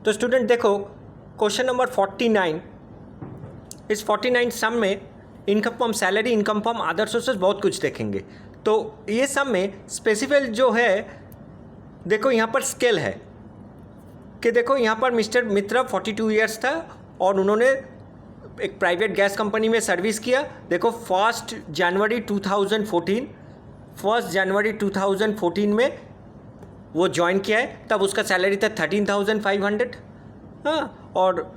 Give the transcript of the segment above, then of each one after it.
तो स्टूडेंट देखो question number 49, इस 49 सम में income from salary, income from other sources बहुत कुछ देखेंगे। तो ये सम में स्पेसिफिक जो है देखो यहाँ पर स्केल है कि देखो यहाँ पर मिस्टर मित्रा 42 ईयर्स था और उन्होंने एक प्राइवेट गैस कंपनी में सर्विस किया। देखो 1 जनवरी 2014 में वो ज्वाइन किया है, तब उसका सैलरी था 13,500। हाँ, और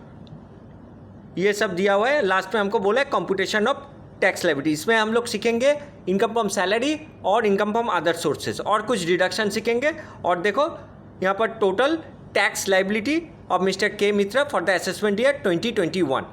ये सब दिया हुआ है। लास्ट में हमको बोला है कंप्यूटेशन ऑफ टैक्स लायबिलिटी। इसमें हम लोग सीखेंगे इनकम फ्रॉम सैलरी और इनकम फ्रॉम अदर सोर्सेज और कुछ डिडक्शन सीखेंगे। और देखो यहाँ पर total tax liability of mister के मित्रा फॉर द असेसमेंट ईयर 2021।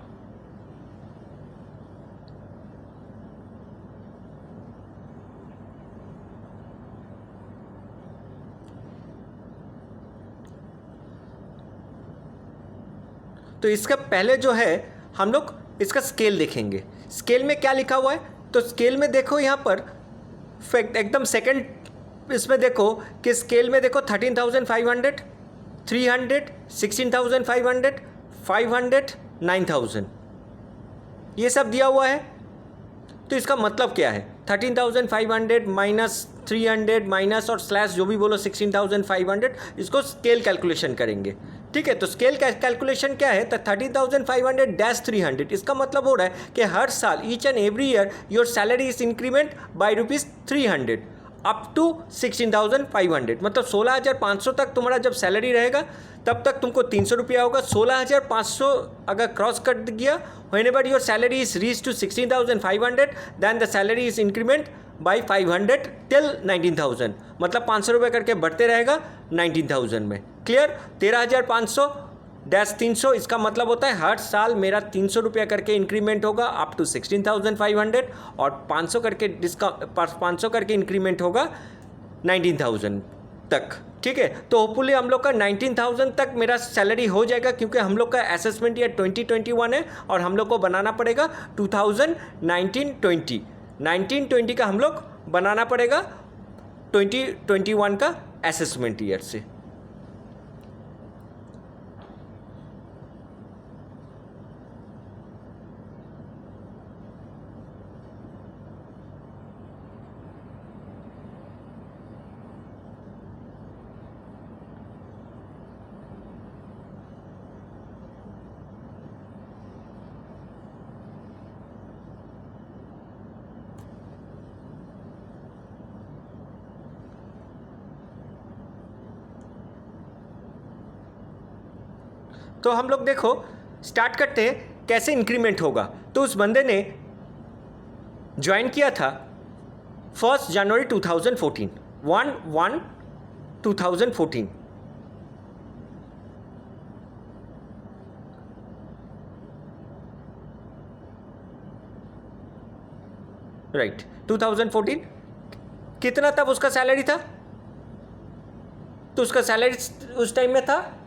तो इसका पहले जो है हम लोग इसका स्केल देखेंगे। स्केल में क्या लिखा हुआ है, तो स्केल में देखो यहाँ पर एकदम सेकंड इसमें देखो कि स्केल में देखो 13,500, 300, 16,500, 500, 9,000 ये सब दिया हुआ है। तो इसका मतलब क्या है, 13,500 माइनस 300 माइनस और स्लैश जो भी बोलो 16,500, इसको स्केल कैलकुलेशन करेंगे। ठीक है, तो स्केल कैलकुलेशन क्या है, तो 13,500 डैश 300, इसका मतलब हो रहा है कि हर साल each and every year your salary is increment by ₹300 up to 16,500, मतलब 16,500 तक तुम्हारा जब सैलरी रहेगा तब तक तुमको 300 रुपया होगा। 16,500 अगर क्रॉस कर गया, whenever your salary is reach to 16,500 then the salary is increment by 500 till 19,000, मतलब 500 रुपये करके बढ़ते रहेगा 19,000 में। क्लियर, 13,500 डैश 300, इसका मतलब होता है हर साल मेरा 300 रुपया करके इंक्रीमेंट होगा अप टू 16,500 और 500 करके इंक्रीमेंट होगा 19,000 तक। ठीक है, तो होपफुली हम लोग का 19,000 तक मेरा सैलरी हो जाएगा, क्योंकि हम लोग का असेसमेंट ईयर 2021 है और हम लोग को बनाना पड़ेगा 1920 का हम लोग बनाना पड़ेगा 2021 का असेसमेंट ईयर से। तो हम लोग देखो स्टार्ट करते हैं कैसे इंक्रीमेंट होगा। तो उस बंदे ने ज्वाइन किया था 1 जनवरी 2014, 1/1/2014। राइट, 2014 कितना तब उसका सैलरी था, तो उसका सैलरी उस टाइम में था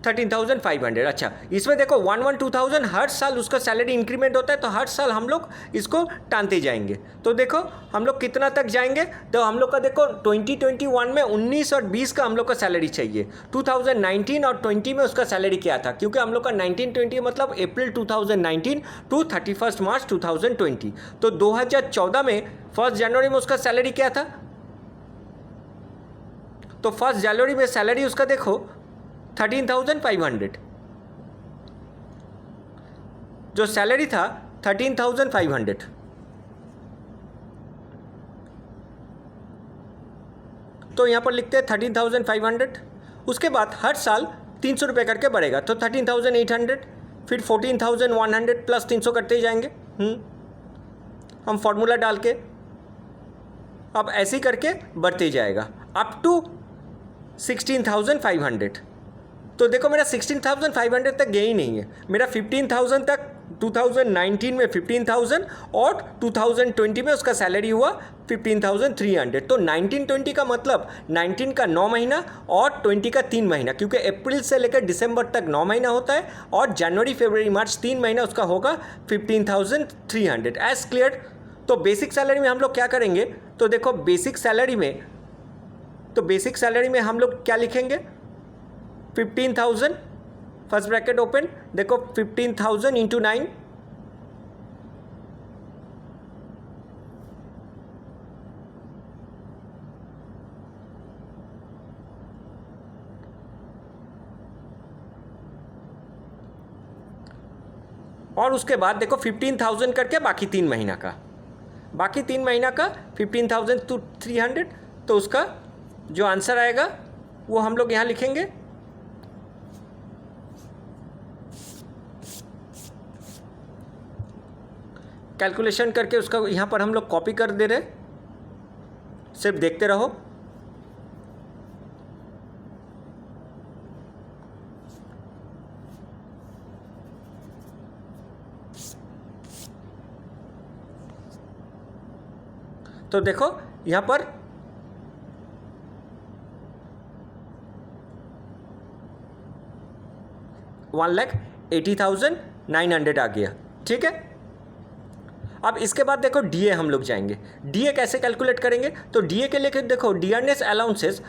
13,500। अच्छा, इसमें देखो 1/1/2000 हर साल उसका सैलरी इंक्रीमेंट होता है, तो हर साल हम लोग इसको टानते जाएंगे। तो देखो हम लोग कितना तक जाएंगे, तो हम लोग का देखो 2021 में 19 और 20 का हम लोग का सैलरी चाहिए। 2019 और 20 में उसका सैलरी क्या था, क्योंकि हम लोग का 19-20 मतलब अप्रैल 2019 टू 31 मार्च 2020। तो 2014 में 1 जनवरी में उसका सैलरी क्या था, तो 1 जनवरी में सैलरी उसका देखो 13,500, जो सैलरी था 13,500। तो यहाँ पर लिखते हैं 13,500। उसके बाद हर साल 300 रुपये करके बढ़ेगा, तो 13,800, फिर 14,100 प्लस 300 करते ही जाएंगे। हम फॉर्मूला डाल के अब ऐसे ही करके बढ़ते ही जाएगा अप टू 16,500। तो देखो मेरा 16,500 तक गया ही नहीं है, मेरा 15,000 तक 2019 में 15,000 और 2020 में उसका सैलरी हुआ 15,300। तो 19-20 का मतलब 19 का 9 महीना और 20 का 3 महीना, क्योंकि अप्रैल से लेकर दिसंबर तक 9 महीना होता है और जनवरी फरवरी मार्च 3 महीना उसका होगा 15,300। As clear. तो बेसिक सैलरी में हम लोग क्या करेंगे, तो देखो बेसिक सैलरी में हम लोग क्या लिखेंगे, 15,000 फर्स्ट ब्रैकेट ओपन, देखो 15,000 इंटू 9, और उसके बाद देखो 15,000 करके बाकी 3 महीना का, बाकी 3 महीना का 15,000 टू 300, तो उसका जो आंसर आएगा वो हम लोग यहाँ लिखेंगे। कैलकुलेशन करके उसका यहाँ पर हम लोग कॉपी कर दे रहे, सिर्फ देखते रहो। तो देखो यहाँ पर $1,80,900 आ गया, ठीक है। अब इसके बाद देखो डीए हम लोग जाएंगे। डीए कैसे कैलकुलेट करेंगे, तो डीए के लिए देखो dearness allowances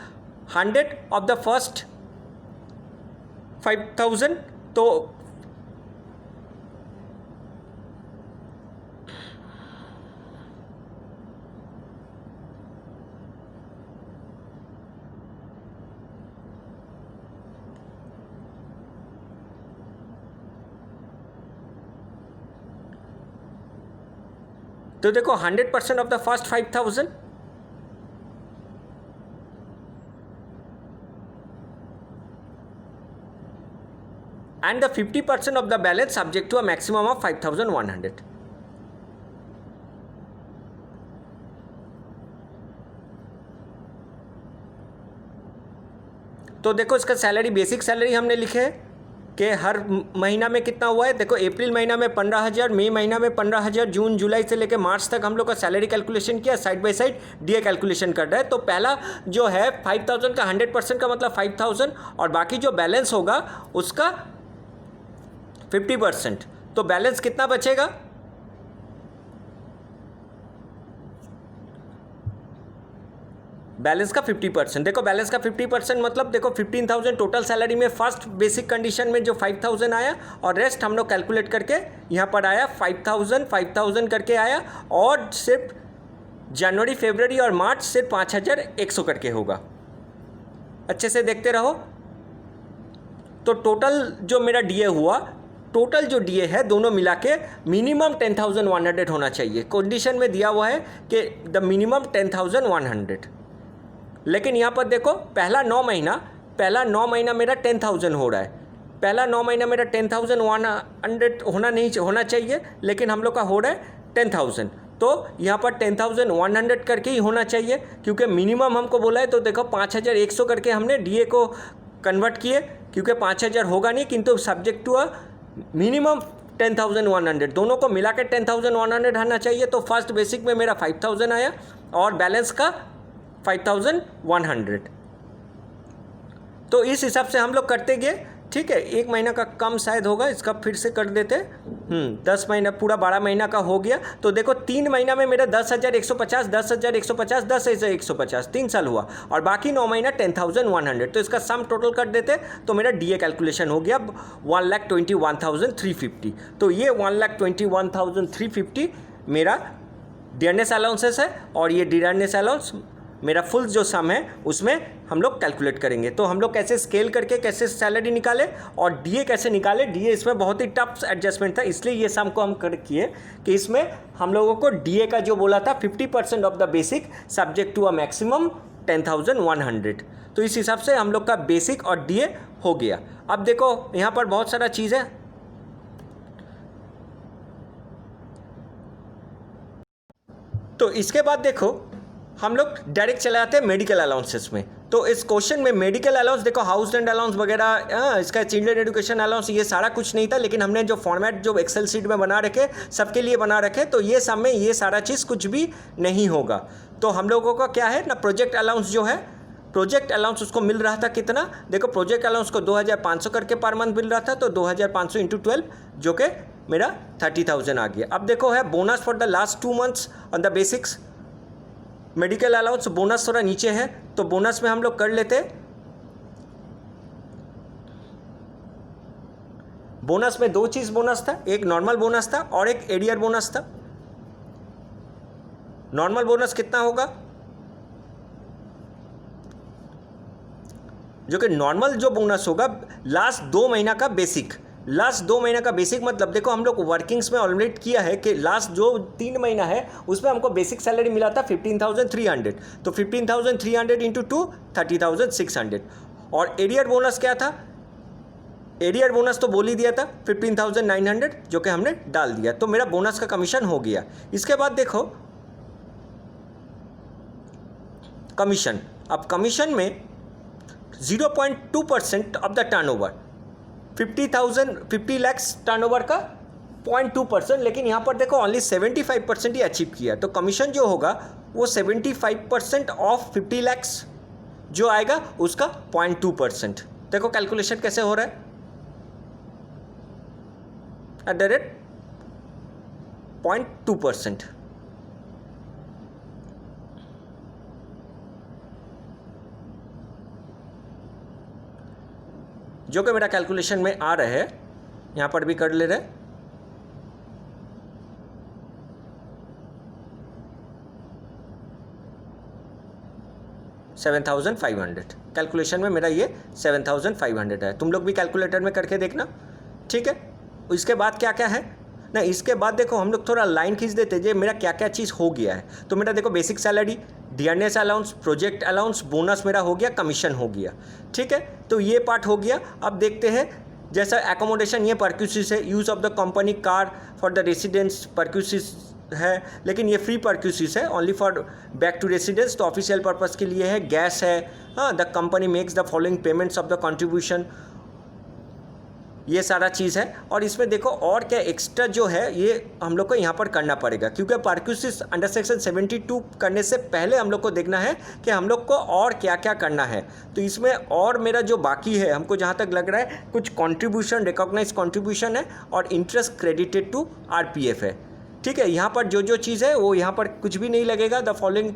100 of the first 5,000, तो देखो 100% of the first 5,000 and the 50% of the balance subject to a maximum of 5,100. तो देखो इसका सैलरी, बेसिक सैलरी हमने लिखे है कि हर महीना में कितना हुआ है। देखो अप्रैल महीना में 15,000, मई महीना में 15,000, जून जुलाई से लेकर मार्च तक हम लोग का सैलरी कैलकुलेशन किया, side by side DA calculation कर रहा है। तो पहला जो है 5,000 का 100% का मतलब 5,000, और बाकी जो बैलेंस होगा उसका 50%, तो बैलेंस कितना बचेगा, बैलेंस का 50%। देखो बैलेंस का 50% मतलब देखो 15,000 टोटल सैलरी में फर्स्ट बेसिक कंडीशन में जो 5,000 आया, और रेस्ट हम लोग कैलकुलेट करके यहाँ पर आया 5,000 करके आया, और सिर्फ जनवरी फरवरी और मार्च सिर्फ 5,100 करके होगा। अच्छे से देखते रहो। तो टोटल जो मेरा डीए हुआ, टोटल जो डीए है दोनों मिला के मिनिमम 10,100 होना चाहिए। कंडीशन में दिया हुआ है कि द मिनिमम 10,100, लेकिन यहाँ पर देखो पहला 9 महीना मेरा 10,000 हो रहा है। पहला 9 महीना मेरा 10,100 होना चाहिए, लेकिन हम लोग का हो रहा है 10,000, तो यहाँ पर 10,100 करके ही होना चाहिए, क्योंकि मिनिमम हमको बोला है। तो देखो 5,100 करके हमने डीए को कन्वर्ट किए, क्योंकि 5,000 होगा नहीं, किंतु सब्जेक्ट टू अ मिनिमम 10,100, दोनों को मिला के 10,100 आना चाहिए। तो फर्स्ट बेसिक में मेरा 5,000 आया और बैलेंस का 5,100। तो इस हिसाब से हम लोग करते गए, ठीक है। एक महीना का कम शायद होगा, इसका फिर से कर देते। 10 महीना, पूरा 12 महीना का हो गया। तो देखो 3 महीना में मेरा 10,150, 10,150, 10,150, 3 साल हुआ, और बाकी 9 महीना 10,100। तो इसका सम टोटल कर देते तो मेरा डीए कैलकुलेशन हो गया 1,21,350। तो ये 1,21,350 मेरा डियरनेस अलाउंसेस है, और ये डियरनेस अलाउंस मेरा फुल जो सम है उसमें हम लोग कैलकुलेट करेंगे। तो हम लोग कैसे स्केल करके कैसे सैलरी निकाले और डीए कैसे निकाले। डीए इसमें बहुत ही टफ एडजस्टमेंट था, इसलिए ये सम को हम कर किए कि इसमें हम लोगों को डीए का जो बोला था 50% of the basic subject to a maximum 10,100। तो इस हिसाब से हम लोग का बेसिक और डीए हो गया। अब देखो यहाँ पर बहुत सारा चीज़ है। तो इसके बाद देखो हम लोग डायरेक्ट चले जाते हैं मेडिकल अलाउंसेस में। तो इस क्वेश्चन में मेडिकल अलाउंस देखो, हाउस रेंट अलाउंस वगैरह, इसका चिल्ड्रन एजुकेशन अलाउंस, ये सारा कुछ नहीं था, लेकिन हमने जो फॉर्मेट जो एक्सेल शीट में बना रखे सबके लिए बना रखे, तो ये सब में ये सारा चीज़ कुछ भी नहीं होगा। तो हम लोगों का क्या है ना, प्रोजेक्ट अलाउंस जो है, प्रोजेक्ट अलाउंस उसको मिल रहा था कितना, देखो प्रोजेक्ट अलाउंस को 2,500 करके पर मंथ मिल रहा था, तो 2,500 इंटू 12 जो कि मेरा 30,000 आ गया। अब देखो है bonus for the last 2 months on the basics. Medical allowance bonus थोड़ा नीचे है, तो बोनस में हम लोग कर लेते बोनस में दो चीज़ बोनस था, एक नॉर्मल बोनस था और एक एरियर बोनस था। नॉर्मल बोनस कितना होगा, जो कि नॉर्मल जो बोनस होगा लास्ट 2 महीना का बेसिक। लास्ट 2 महीना का बेसिक मतलब देखो हम लोग वर्किंग्स में ऑलरेडी किया है कि लास्ट जो 3 महीना है उसमें हमको बेसिक सैलरी मिला था 15,300, तो 15,300 इंटू 2 30,600। और एरियर बोनस क्या था, एरियर बोनस तो बोल ही दिया था 15,900 जो कि हमने डाल दिया, तो मेरा बोनस का कमीशन हो गया। इसके बाद देखो कमीशन, अब कमीशन में 0.2% of the turnover, 50 lakh turnover का 0.2%, लेकिन यहाँ पर देखो ओनली 75% ही अचीव किया, तो कमीशन जो होगा वो 75% ऑफ 50 लाख जो आएगा उसका 0.2%। देखो कैलकुलेशन कैसे हो रहा है, एट द रेट 0.2%। जो कि मेरा कैलकुलेशन में आ रहा है, यहाँ पर भी कर ले रहे, $7,500 कैलकुलेशन में मेरा ये 7,500 है। तुम लोग भी कैलकुलेटर में करके देखना, ठीक है। इसके बाद क्या क्या है ना, इसके बाद देखो हम लोग थोड़ा लाइन खींच देते जे मेरा क्या क्या चीज़ हो गया है। तो मेरा देखो basic salary, dearness allowance, project allowance, bonus मेरा हो गया, कमीशन हो गया, ठीक है। तो ये पार्ट हो गया। अब देखते हैं जैसा एकोमोडेशन, ये परक्यूसिस है, use of the company car for the residence perquisites है, लेकिन ये फ्री परक्यूसिस है, only for back to residence, तो ऑफिशियल पर्पज़ के लिए है। गैस है, हाँ, the company makes the following payments of the contribution, ये सारा चीज़ है। और इसमें देखो और क्या एक्स्ट्रा जो है ये हम लोग को यहाँ पर करना पड़ेगा, क्योंकि परक्यूसिस अंडर सेक्शन 72 करने से पहले हम लोग को देखना है कि हम लोग को और क्या क्या करना है। तो इसमें और मेरा जो बाकी है, हमको जहाँ तक लग रहा है कुछ कंट्रीब्यूशन, रिकॉग्नाइज कंट्रीब्यूशन है और इंटरेस्ट क्रेडिटेड टू RPF है, ठीक है। यहाँ पर जो जो चीज़ है वो यहाँ पर कुछ भी नहीं लगेगा, द फॉलोइंग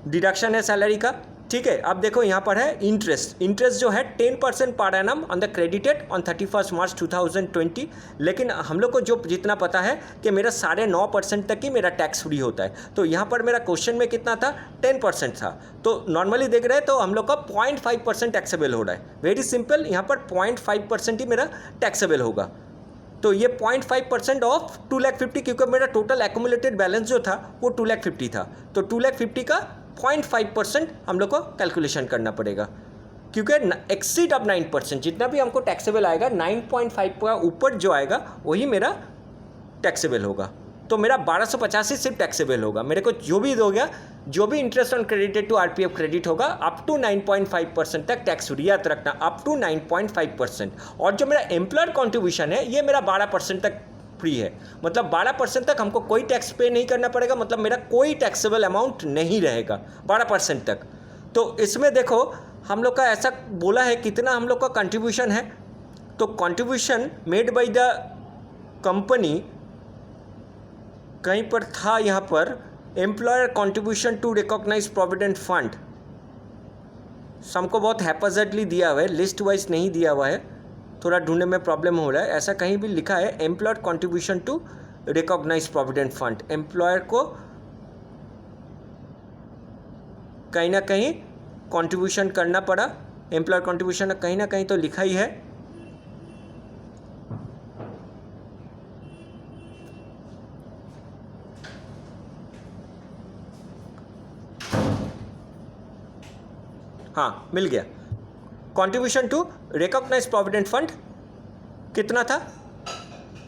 डिडक्शन है सैलरी का, ठीक है। अब देखो यहाँ पर है इंटरेस्ट, इंटरेस्ट जो है 10% per annum on the credited on 31 मार्च 2020, लेकिन हम लोग को जो जितना पता है कि मेरा 9.5% तक ही मेरा टैक्स फ्री होता है। तो यहाँ पर मेरा क्वेश्चन में कितना था, 10% था, तो नॉर्मली देख रहे हैं तो हम लोग का 0.5% टैक्सेबल हो रहा है। वेरी सिंपल, यहाँ पर 0.5% ही मेरा टैक्सेबल होगा। तो ये 0.5% ऑफ 2,50,000, क्योंकि मेरा टोटल एक्यूमुलेटेड बैलेंस जो था वो 2,50,000 था, तो 2,50,000 का 0.5% हम लोग को कैलकुलेशन करना पड़ेगा, क्योंकि एक्सीड ऑफ 9%, जितना भी हमको टैक्सेबल आएगा 9.5 का ऊपर जो आएगा वही मेरा टैक्सेबल होगा। तो मेरा 1285 सिर्फ टैक्सेबल होगा। मेरे को जो भी हो गया, जो भी interest on credited to RPF credit होगा अप टू 9.5% तक टैक्स फ्री, याद रखना, अप टू 9.5%। और जो मेरा एम्प्लॉयर कॉन्ट्रीब्यूशन है ये मेरा 12% तक फ्री है, मतलब 12% तक हमको कोई टैक्स पे नहीं करना पड़ेगा, मतलब मेरा कोई टैक्सेबल अमाउंट नहीं रहेगा 12% तक। तो इसमें देखो हम लोग का ऐसा बोला है कितना हम लोग का कंट्रीब्यूशन है, तो contribution made by the company कहीं पर था, यहाँ पर employer contribution to recognise provident fund, हमको बहुत हैपजर्डली दिया हुआ है, लिस्ट वाइज नहीं दिया हुआ है, थोड़ा ढूंढने में प्रॉब्लम हो रहा है। ऐसा कहीं भी लिखा है employer contribution to recognise provident fund, employer को कहीं ना कहीं कंट्रीब्यूशन करना पड़ा, एम्प्लॉयर कंट्रीब्यूशन कहीं ना कहीं तो लिखा ही है। हाँ, मिल गया। Contribution to recognise provident fund कितना था,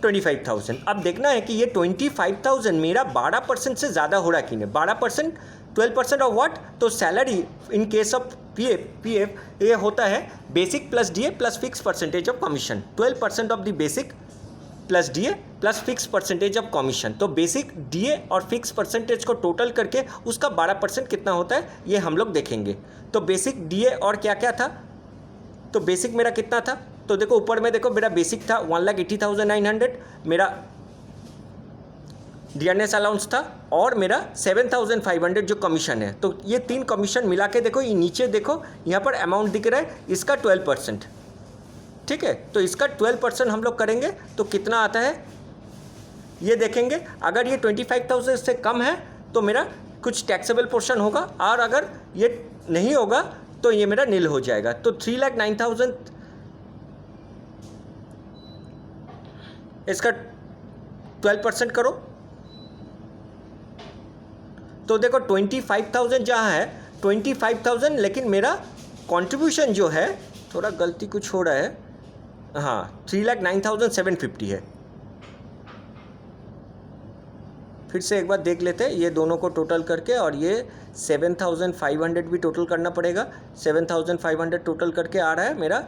25,000। अब देखना है कि ये 25,000 मेरा 12% से ज़्यादा हो रहा है कि नहीं। 12%, 12% ऑफ व्हाट, तो salary in case of PF ये होता है basic plus DA plus fix percentage of commission, 12% of the basic plus DA plus fix percentage of commission. तो बेसिक डीए और फिक्स परसेंटेज को टोटल करके उसका 12% कितना होता है ये हम लोग देखेंगे। तो बेसिक डीए और क्या क्या था, तो बेसिक मेरा कितना था, तो देखो ऊपर में देखो मेरा बेसिक था 1,80,900, मेरा डियरनेस अलाउंस था और मेरा 7,500 जो कमीशन है। तो ये 3 कमीशन मिला के देखो, ये नीचे देखो यहाँ पर अमाउंट दिख रहा है इसका 12%, ठीक है। तो इसका 12% हम लोग करेंगे तो कितना आता है ये देखेंगे। अगर ये 25,000 से कम है तो मेरा कुछ टैक्सेबल पोर्शन होगा, और अगर ये नहीं होगा तो ये मेरा नील हो जाएगा। तो 3,09,000 इसका 12% करो तो देखो 25,000 जहाँ है 25,000, लेकिन मेरा कंट्रीब्यूशन जो है थोड़ा गलती कुछ हो रहा है, हाँ 3,09,750 है। फिर से एक बार देख लेते हैं ये दोनों को टोटल करके, और ये 7,500 भी टोटल करना पड़ेगा। 7,500 टोटल करके आ रहा है मेरा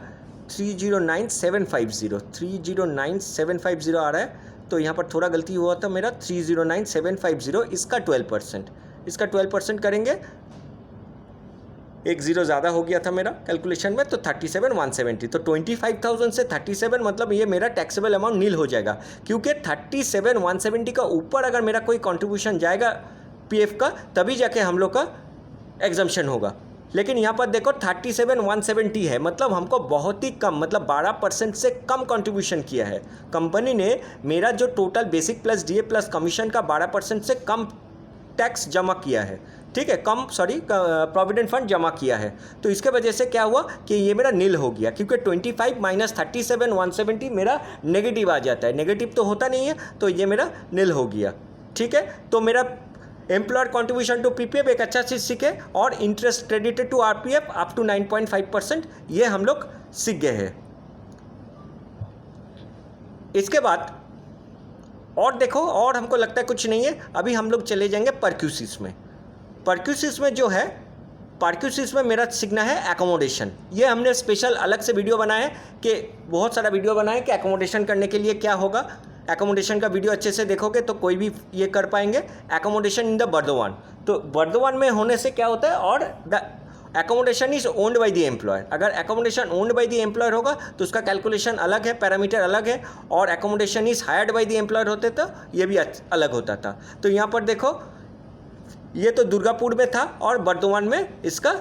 309,750 आ रहा है। तो यहाँ पर थोड़ा गलती हुआ था मेरा, 309,750 इसका 12%, इसका 12% करेंगे, एक ज़ीरो ज़्यादा हो गया था मेरा कैलकुलेशन में, तो 37,170। तो 25,000 से 37 मतलब ये मेरा टैक्सेबल अमाउंट नील हो जाएगा, क्योंकि 37,170 का ऊपर अगर मेरा कोई कंट्रीब्यूशन जाएगा पीएफ का तभी जाके हम लोग का एग्जम्पशन होगा। लेकिन यहाँ पर देखो 37,170 है, मतलब हमको बहुत ही कम, मतलब 12% से कम कंट्रीब्यूशन किया है कंपनी ने। मेरा जो total basic plus DA plus commission का 12% से कम टैक्स जमा किया है, ठीक है, कम प्रोविडेंट फंड जमा किया है। तो इसके वजह से क्या हुआ कि ये मेरा नील हो गया, क्योंकि 25 माइनस 37,170 मेरा नेगेटिव आ जाता है, नेगेटिव तो होता नहीं है, तो ये मेरा नील हो गया, ठीक है। तो मेरा एम्प्लॉयर कॉन्ट्रीब्यूशन टू पीपीएफ एक अच्छा चीज़ सीखे, और interest credited to RPF up to 9.5%, ये हम लोग सीख गए हैं। इसके बाद और देखो, और हमको लगता है कुछ नहीं है, अभी हम लोग चले जाएंगे परक्यूसिस में। परक्यूसिस में जो है, परक्यूसिस में मेरा सीखना है एकोमोडेशन। ये हमने स्पेशल अलग से वीडियो बनाया है, कि बहुत सारा वीडियो बनाया है कि एकोमोडेशन करने के लिए क्या होगा। एकोमोडेशन का वीडियो अच्छे से देखोगे तो कोई भी ये कर पाएंगे। एकोमोडेशन इन द बर्दवान, तो बर्दवान में होने से क्या होता है, और the accommodation is owned by the employer. अगर accommodation owned by the employer होगा तो उसका कैलकुलेशन अलग है, पैरामीटर अलग है, और accommodation is hired by the employer होते तो ये भी अलग होता था। तो यहाँ पर देखो ये तो दुर्गापुर में था और बर्दवान में इसका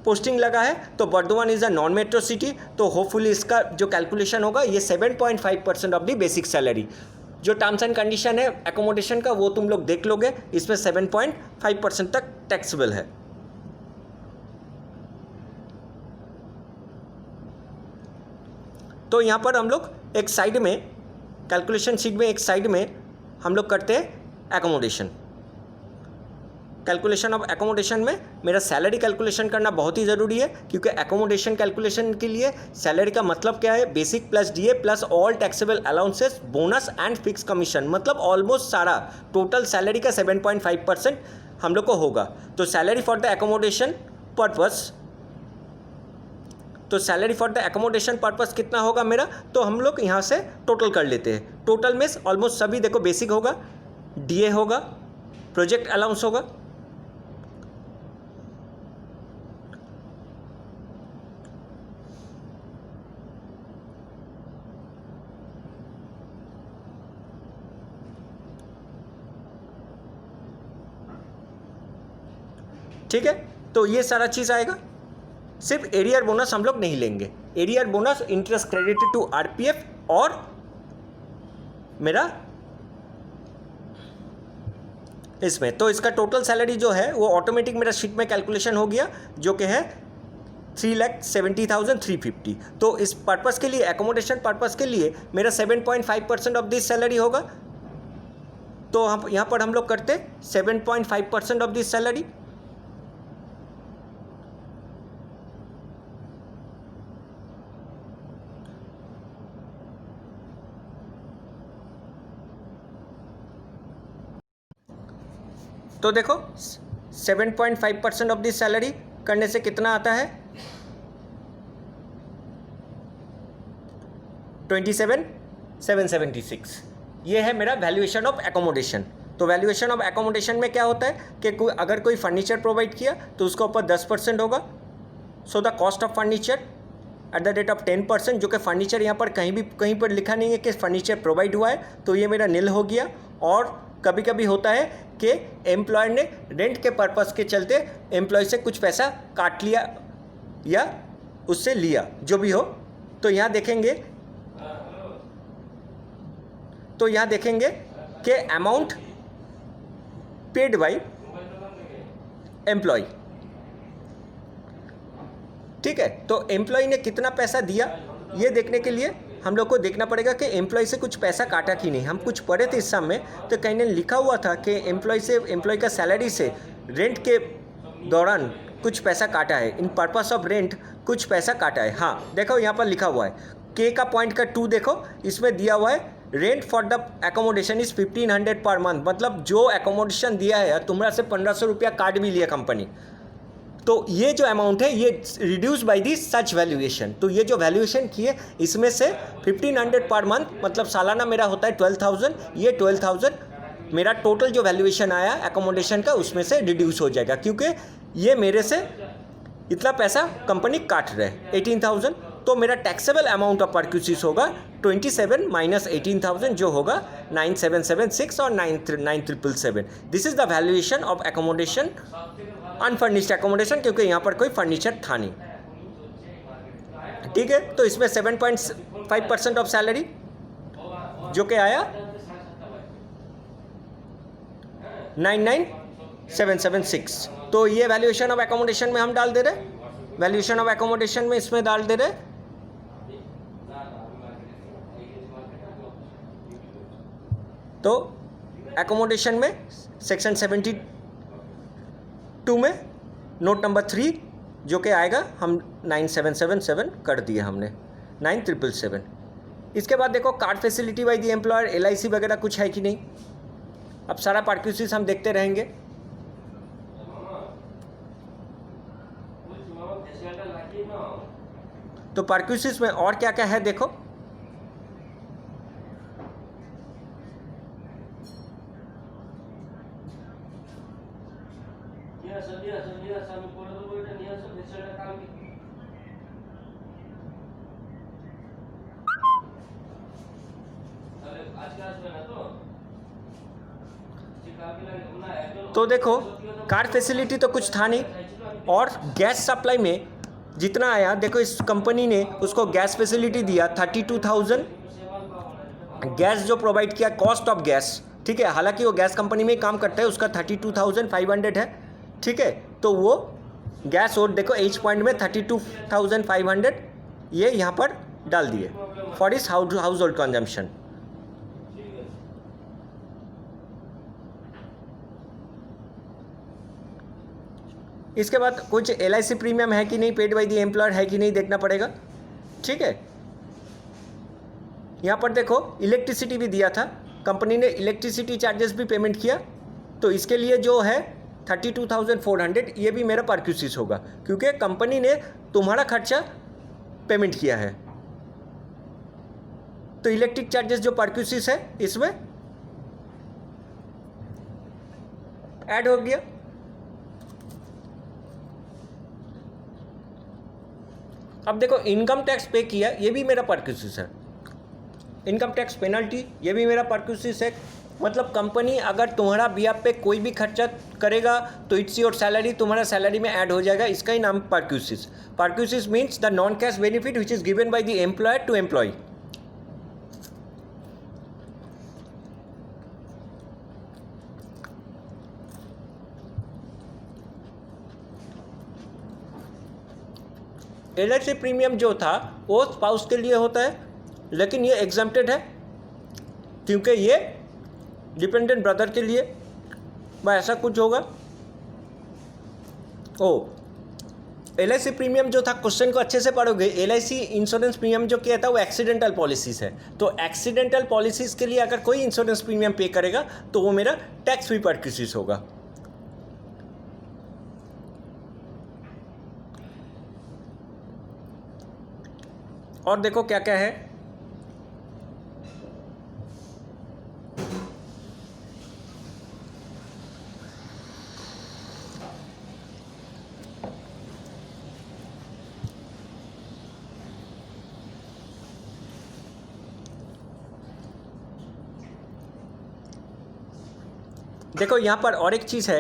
पोस्टिंग लगा है। तो Burdwan is a non metro city, तो होपफुली इसका जो कैलकुलेशन होगा ये 7.5% ऑफ द बेसिक सैलरी। जो टर्म्स एंड कंडीशन है एकोमोडेशन का वो तुम लोग देख लोगे, इसमें 7.5% तक टैक्सेबल है। तो यहाँ पर हम लोग एक साइड में कैलकुलेशन शीट में एक साइड में हम लोग करते हैं एकोमोडेशन। कैलकुलेशन ऑफ एकोमोडेशन में मेरा सैलरी कैलकुलेशन करना बहुत ही ज़रूरी है, क्योंकि एकोमोडेशन कैलकुलेशन के लिए सैलरी का मतलब क्या है, basic plus DA plus all taxable allowances bonus and fix commission, मतलब ऑलमोस्ट सारा टोटल सैलरी का 7.5% हम लोग को होगा। तो salary for the accommodation purpose, तो salary for the accommodation purpose कितना होगा मेरा, तो हम लोग यहाँ से टोटल कर लेते हैं। टोटल में ऑलमोस्ट सभी देखो बेसिक होगा, डीए होगा, प्रोजेक्ट अलाउंस होगा, ठीक है। तो ये सारा चीज़ आएगा। सिर्फ एरियर बोनस हम लोग नहीं लेंगे, arrear bonus interest credited to RPF और मेरा इसमें। तो इसका टोटल सैलरी जो है वो ऑटोमेटिक मेरा शीट में कैलकुलेशन हो गया, जो कि है 3,70,350। तो इस पर्पस के लिए, एकोमोडेशन पर्पस के लिए मेरा 7.5% ऑफ दिस सैलरी होगा। तो हम यहाँ पर हम लोग करते 7.5% ऑफ दिस सैलरी। तो देखो 7.5% ऑफ दिस सैलरी करने से कितना आता है, 27,776। ये है मेरा वैल्यूएशन ऑफ एकोमोडेशन। तो वैल्यूएशन ऑफ एकोमोडेशन में क्या होता है कि अगर कोई फर्नीचर प्रोवाइड किया तो उसके ऊपर 10% होगा। So the cost of furniture at the rate of 10%, जो कि फर्नीचर यहाँ पर कहीं पर लिखा नहीं है कि फर्नीचर प्रोवाइड हुआ है, तो ये मेरा नील हो गया। और कभी कभी होता है कि एम्प्लॉयर ने रेंट के पर्पस के चलते एम्प्लॉय से कुछ पैसा काट लिया या उससे लिया, जो भी हो, तो यहाँ देखेंगे कि अमाउंट पेड बाय एम्प्लॉय, ठीक है। तो एम्प्लॉय ने कितना पैसा दिया ये देखने के लिए हम लोग को देखना पड़ेगा कि एम्प्लॉय से कुछ पैसा काटा कि नहीं। हम कुछ पढ़े थे इस सब में, तो कहीं ने लिखा हुआ था कि एम्प्लॉय का सैलरी से रेंट के दौरान कुछ पैसा काटा है, इन पर्पस ऑफ रेंट कुछ पैसा काटा है। हाँ देखो यहाँ पर लिखा हुआ है के का पॉइंट का 2 देखो, इसमें दिया हुआ है rent for the accommodation is 1500 per month, मतलब जो एकोमोडेशन दिया है तुम्हारा से 1500 रुपया काट भी लिया कंपनी, तो ये जो अमाउंट है ये reduce by the such valuation. तो ये जो वैल्यूएशन की है इसमें से 1500 पर मंथ, मतलब सालाना मेरा होता है 12,000, ये 12,000 मेरा टोटल जो वैल्यूएशन आया एकोमोडेशन का उसमें से रिड्यूस हो जाएगा, क्योंकि ये मेरे से इतना पैसा कंपनी काट रहे हैं 18,000। तो मेरा टैक्सेबल अमाउंट ऑफ परक्यूसिस होगा 27 माइनस 18,000 जो होगा 9776 और 9777। This is the valuation of accommodation, unfurnished accommodation, क्योंकि यहाँ पर कोई फर्नीचर था नहीं, ठीक है। तो इसमें 7.5% ऑफ सैलरी जो कि आया 99,776। तो ये वैल्यूएशन ऑफ एकोमोडेशन में हम डाल दे रहे, वैल्यूएशन ऑफ एकोमोडेशन में इसमें डाल दे रहे। तो एकोमोडेशन में सेक्शन 72 में नोट नंबर 3 जो कि आएगा, हम 9777 कर दिए हमने 9777। इसके बाद देखो card facility bye the employer, LIC वगैरह कुछ है कि नहीं। अब सारा पार्क्यूसिस हम देखते रहेंगे। तो पार्क्यूसिस में और क्या क्या है देखो, तो देखो कार फैसिलिटी तो कुछ था नहीं, और गैस सप्लाई में जितना आया देखो, इस कंपनी ने उसको गैस फैसिलिटी दिया 32,000 गैस जो प्रोवाइड किया, कॉस्ट ऑफ गैस, ठीक है। हालांकि वो गैस कंपनी में ही काम करता है, उसका 32,500 है, ठीक है। तो वो गैस और देखो एच पॉइंट में 32,500 ये यहाँ पर डाल दिए फॉर इस हाउस होल्ड कंजम्पशन। इसके बाद कुछ LIC प्रीमियम है कि नहीं, पेड बाय द एम्प्लॉयर है कि नहीं देखना पड़ेगा, ठीक है। यहाँ पर देखो इलेक्ट्रिसिटी भी दिया था, कंपनी ने इलेक्ट्रिसिटी चार्जेस भी पेमेंट किया, तो इसके लिए जो है 32,400 ये भी मेरा पार्क्यूसिस होगा, क्योंकि कंपनी ने तुम्हारा खर्चा पेमेंट किया है। तो इलेक्ट्रिक चार्जेस जो पार्क्यूसिस है इसमें ऐड हो गया। अब देखो इनकम टैक्स पे किया, ये भी मेरा पार्क्यूसिस है। इनकम टैक्स पेनल्टी ये भी मेरा पार्क्यूसिस है। मतलब कंपनी अगर तुम्हारा बिहाफ पे कोई भी खर्चा करेगा तो इट्स योर सैलरी, तुम्हारा सैलरी में ऐड हो जाएगा, इसका ही नाम perquisites. Perquisites means the non cash benefit which is given by the employer to employ. LIC premium जो था वो स्पाउस के लिए होता है, लेकिन ये एग्जम्प्टेड है क्योंकि ये डिपेंडेंट ब्रदर के लिए বা ऐसा कुछ होगा। LIC प्रीमियम जो था, क्वेश्चन को अच्छे से पढ़ोगे, LIC इंश्योरेंस प्रीमियम जो किया था वो एक्सीडेंटल पॉलिसीज है। तो एक्सीडेंटल पॉलिसीज के लिए अगर कोई इंश्योरेंस प्रीमियम पे करेगा तो वो मेरा टैक्स फ्री परक्यूसिस होगा। और देखो क्या क्या है, देखो यहाँ पर और एक चीज़ है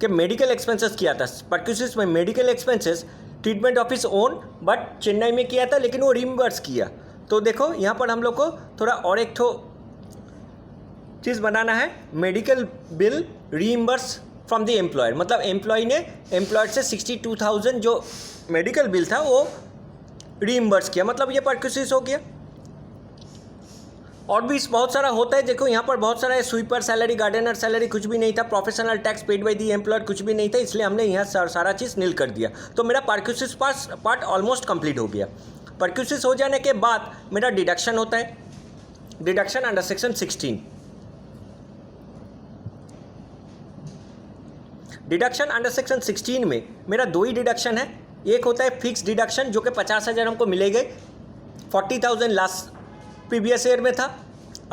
कि मेडिकल एक्सपेंसेस किया था परक्यूसिस में। Medical expenses treatment of his own, but Chennai में किया था लेकिन वो रीइंबर्स किया। तो देखो यहाँ पर हम लोग को थोड़ा और एक ठो चीज़ बनाना है, medical bill reimburse from the employer, मतलब एम्प्लॉय ने एम्प्लॉयर से 62,000 जो मेडिकल बिल था वो रीइंबर्स किया, मतलब ये परक्यूसिस हो गया। और भी बहुत सारा होता है, देखो यहाँ पर बहुत सारा है, स्वीपर सैलरी, गार्डनर सैलरी कुछ भी नहीं था, professional tax paid by the employer कुछ भी नहीं था, इसलिए हमने यहाँ सारा चीज़ नील कर दिया। तो मेरा परक्यूसिस पार्ट ऑलमोस्ट कंप्लीट हो गया। परक्यूसिस हो जाने के बाद मेरा डिडक्शन होता है, deduction under section 16। Deduction under section 16 में मेरा दो ही डिडक्शन है। एक होता है फिक्स डिडक्शन जो कि 50,000 हमको मिलेगा, 40,000 लास्ट प्रीवियस ईयर में था।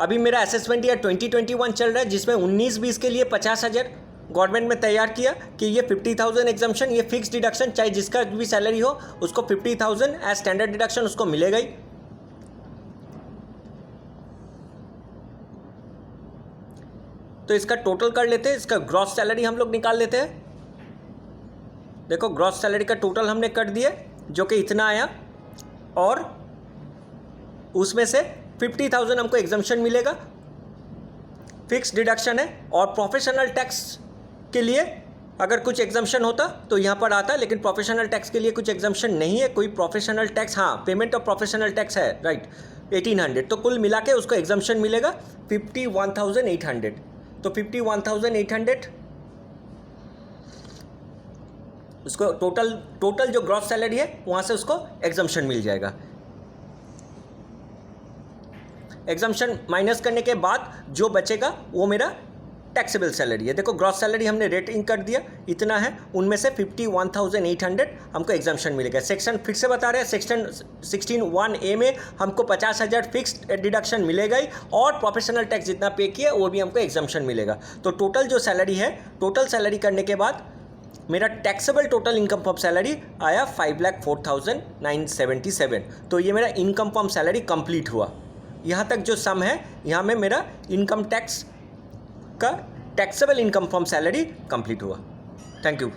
अभी मेरा असेसमेंट ईयर 2021 चल रहा है जिसमें 19-20 के लिए 50,000 गवर्नमेंट में तैयार किया कि ये 50,000 एग्जम्पशन, ये फिक्स डिडक्शन चाहे जिसका भी सैलरी हो उसको 50,000 एज स्टैंडर्ड डिडक्शन उसको मिलेगा ही। तो इसका टोटल कर लेते हैं, इसका ग्रॉस सैलरी हम लोग निकाल लेते हैं। देखो ग्रॉस सैलरी का टोटल हमने कर दिया जो कि इतना आया, और उसमें से 50,000 हमको एग्जम्पशन मिलेगा, फिक्स डिडक्शन है। और प्रोफेशनल टैक्स के लिए अगर कुछ एग्जम्पशन होता तो यहाँ पर आता, लेकिन प्रोफेशनल टैक्स के लिए कुछ एग्जम्पशन नहीं है, कोई प्रोफेशनल टैक्स, हाँ पेमेंट ऑफ प्रोफेशनल टैक्स है, राइट, 1800। तो कुल मिला के उसको एग्जम्पशन मिलेगा 51,800। तो 51,800 उसको टोटल जो ग्रॉस सैलरी है वहाँ से उसको एग्जम्पशन मिल जाएगा। एग्जम्पशन माइनस करने के बाद जो बचेगा वो मेरा टैक्सेबल सैलरी है। देखो ग्रॉस सैलरी हमने रेटिंग कर दिया, इतना है, उनमें से 51,800 हमको एग्जम्पशन मिलेगा। सेक्शन फिर से बता रहे हैं, सेक्शन 16(1)(a) में हमको 50,000 फिक्स डिडक्शन मिलेगा ही, और प्रोफेशनल टैक्स जितना पे किया वो भी हमको एग्जम्पशन मिलेगा। तो टोटल जो सैलरी है, टोटल सैलरी करने के बाद मेरा taxable total income from salary आया 5,04,977। तो ये मेरा इनकम फॉर्म सैलरी कंप्लीट हुआ। यहाँ तक जो सम है, यहाँ में मेरा इनकम टैक्स का taxable income from salary complete हुआ। Thank you.